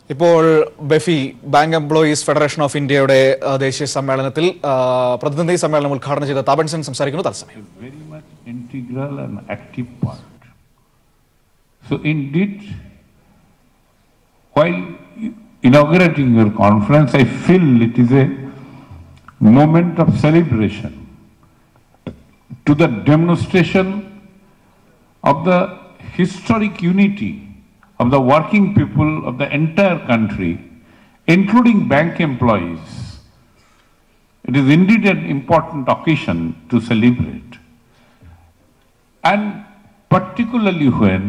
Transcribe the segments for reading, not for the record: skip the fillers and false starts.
ഇപ്പോൾ BEFI, Bank Employees Federation of Indiaയുടെ ദേശീയ സമ്മേളനത്തിൽ പ്രതിനിധി സമ്മേളനം ഉദ്ഘാടനം ചെയ്ത താപൻ സെൻ സംസാരിക്കുന്നു തത്സമയം. Very much integral and active part. So indeed, while inaugurating your conference, I feel it is a moment of celebration to the demonstration of the historic unity of the working people of the entire country, including bank employees. It is indeed an important occasion to celebrate. And particularly when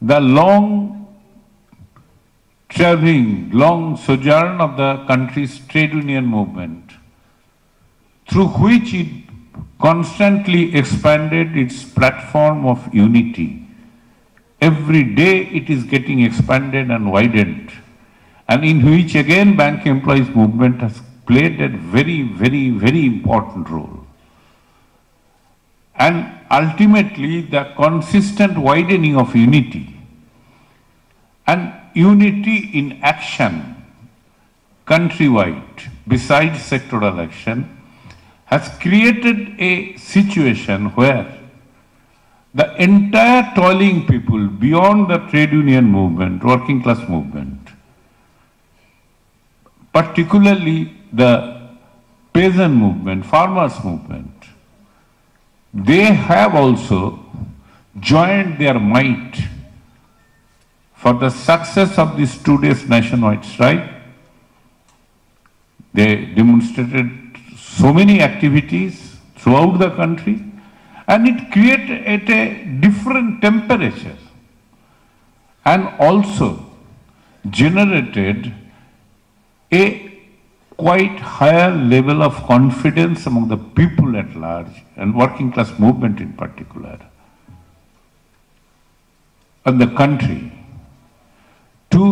the long traveling, long sojourn of the country's trade union movement, through which it constantly expanded its platform of unity. Every day it is getting expanded and widened, and in which again bank employees movement has played a very important role. And ultimately the consistent widening of unity and unity in action countrywide besides sectoral action has created a situation where the entire toiling people beyond the trade union movement, working class movement, particularly the peasant movement, farmers movement, they have also joined their might for the success of this 2 days nationwide strike. They demonstrated so many activities throughout the country, and it created a different temperature and also generated a quite higher level of confidence among the people at large and working class movement in particular and the country to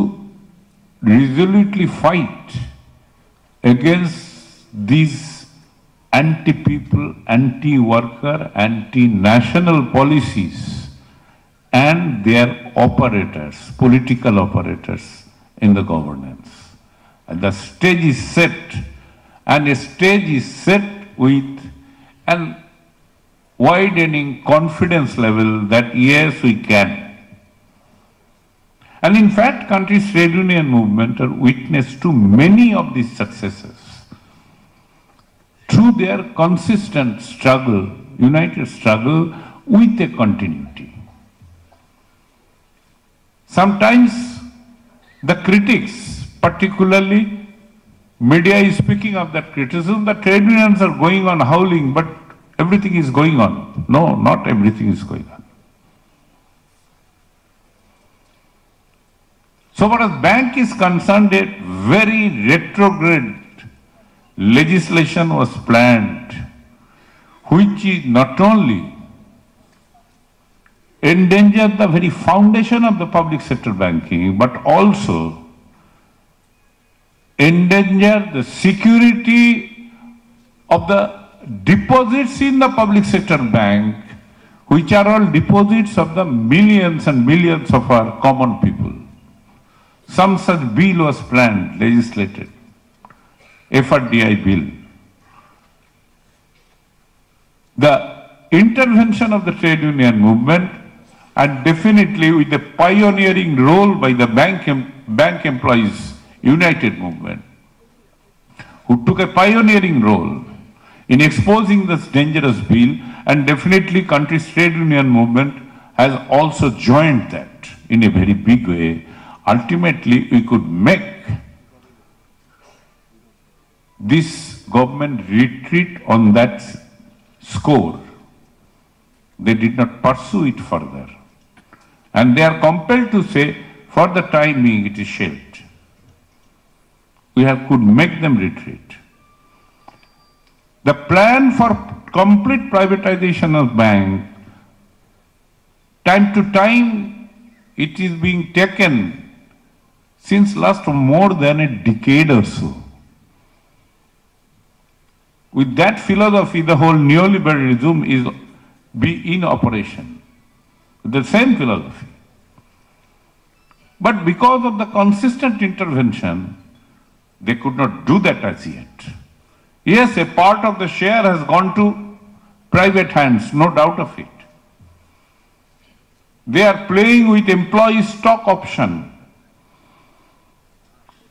resolutely fight against these anti-people, anti-worker, anti-national policies and their operators, political operators in the governance. And the stage is set, and a stage is set with an widening confidence level that yes, we can. And in fact, country's trade union movement are witness to many of these successes through their consistent struggle, united struggle with a continuity. Sometimes the critics, particularly media is speaking of that criticism, the trade unions are going on howling, but everything is going on. No, not everything is going on. So far as bank is concerned, a very retrograde legislation was planned, which is not only endangered the very foundation of the public sector banking, but also endangered the security of the deposits in the public sector bank, which are all deposits of the millions and millions of our common people. Some such bill was planned, legislated. FRDI bill. The intervention of the trade union movement, and definitely with the pioneering role by the bank employees united movement, who took a pioneering role in exposing this dangerous bill, and definitely country's trade union movement has also joined that in a very big way. Ultimately, we could make this government retreat on that score. They did not pursue it further. And they are compelled to say, for the time being, it is shelved. We could make them retreat. The plan for complete privatization of bank, time to time, it is being taken since last more than a decade or so. With that philosophy, the whole neoliberalism is in operation. The same philosophy. But because of the consistent intervention, they could not do that as yet. Yes, a part of the share has gone to private hands, no doubt of it. They are playing with employee stock option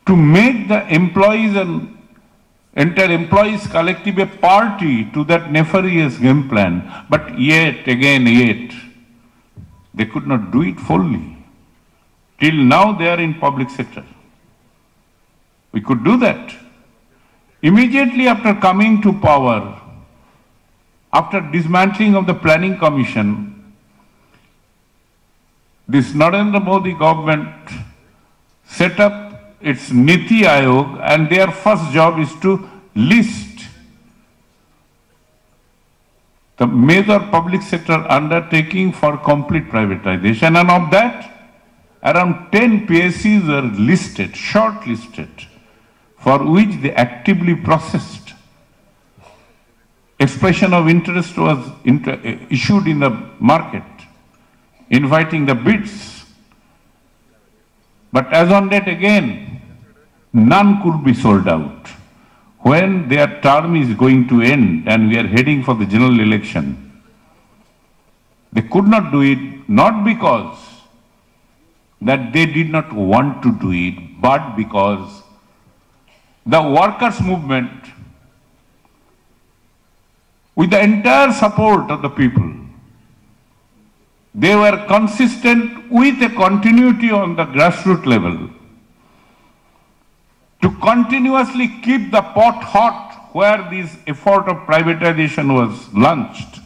to make the employees and entire employees collective a party to that nefarious game plan. But yet, they could not do it fully. Till now they are in public sector. We could do that. Immediately after coming to power, after dismantling of the Planning Commission, this Narendra Modi government set up its Niti Aayog, and their first job is to list the major public sector undertaking for complete privatization, and of that, around 10 PSCs were listed, shortlisted, for which they actively processed. Expression of interest was issued in the market, inviting the bids. But as on date again, none could be sold out. When their term is going to end and we are heading for the general election, they could not do it, not because that they did not want to do it, but because the workers' movement, with the entire support of the people, they were consistent with a continuity on the grassroots level to continuously keep the pot hot where this effort of privatization was launched.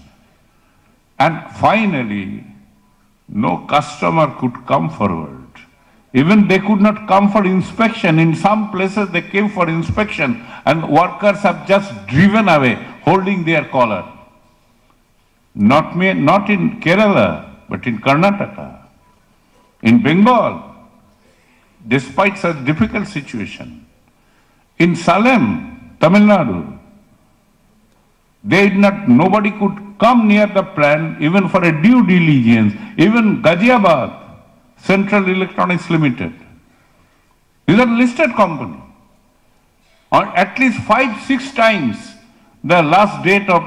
And finally, no customer could come forward. Even they could not come for inspection. In some places they came for inspection and workers have just driven away, holding their collar. Not in Kerala, but in Karnataka, in Bengal, despite such difficult situation. In Salem, Tamil Nadu, nobody could come near the plant even for a due diligence. Even Ghaziabad, Central Electronics Limited. These are listed company. Or at least 5-6 times the last date of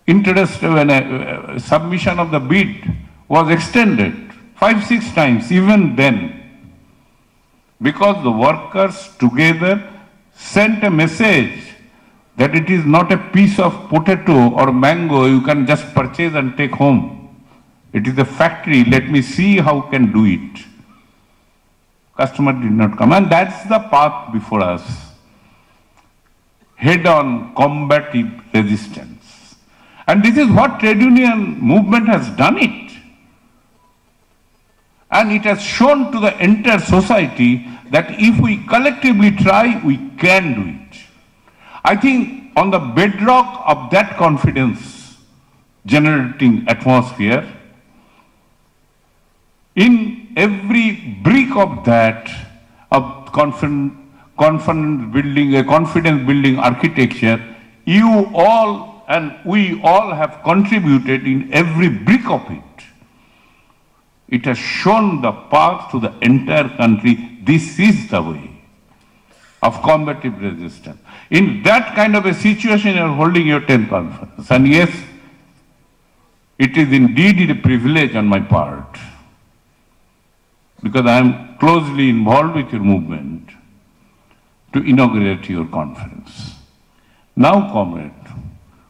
interest when submission of the bid was extended. 5-6 times, even then. Because the workers together sent a message that it is not a piece of potato or mango you can just purchase and take home. It is a factory, let me see how can do it. Customer did not come, and that's the path before us. Head-on combative resistance. And this is what trade union movement has done it. And it has shown to the entire society that if we collectively try, we can do it. I think on the bedrock of that confidence generating atmosphere, in every brick of that, of confidence building architecture, you all and we all have contributed in every brick of it. It has shown the path to the entire country. This is the way of combative resistance. In that kind of a situation, you are holding your 10th conference. And yes, it is indeed a privilege on my part, because I am closely involved with your movement, to inaugurate your conference. Now, comrade,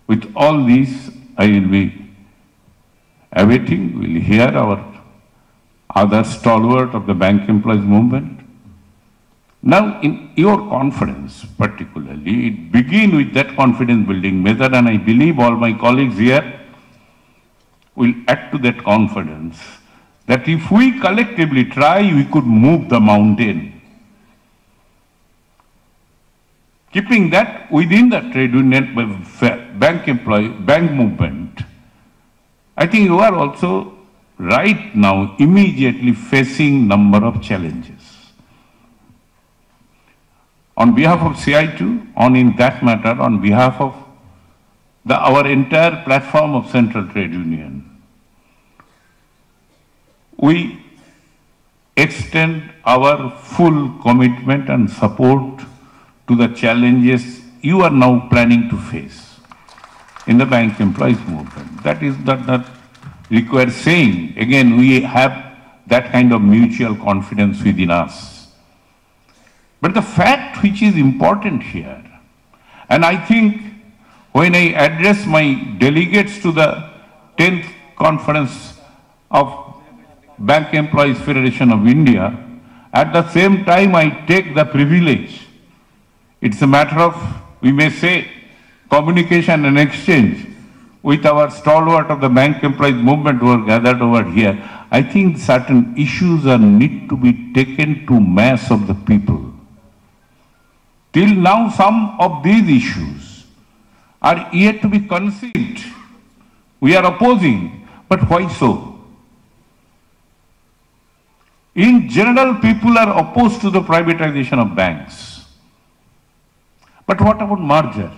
with all these, I will be awaiting, will hear our other stalwart of the bank employees movement. Now, in your conference particularly, it begins with that confidence building method, and I believe all my colleagues here will add to that confidence, that if we collectively try, we could move the mountain. Keeping that within the trade union bank movement, I think you are also right now immediately facing number of challenges. On behalf of CI2, in that matter, on behalf of our entire platform of Central Trade Union, we extend our full commitment and support to the challenges you are now planning to face in the bank employees movement. That requires saying. Again, we have that kind of mutual confidence within us. But the fact which is important here, and I think when I address my delegates to the 10th conference of Bank Employees Federation of India, at the same time I take the privilege. It's a matter of, we may say, communication and exchange with our stalwart of the bank employees movement who are gathered over here. I think certain issues need to be taken to mass of the people. Till now, some of these issues are yet to be conceived. We are opposing, but why so? In general, people are opposed to the privatization of banks. But what about merger?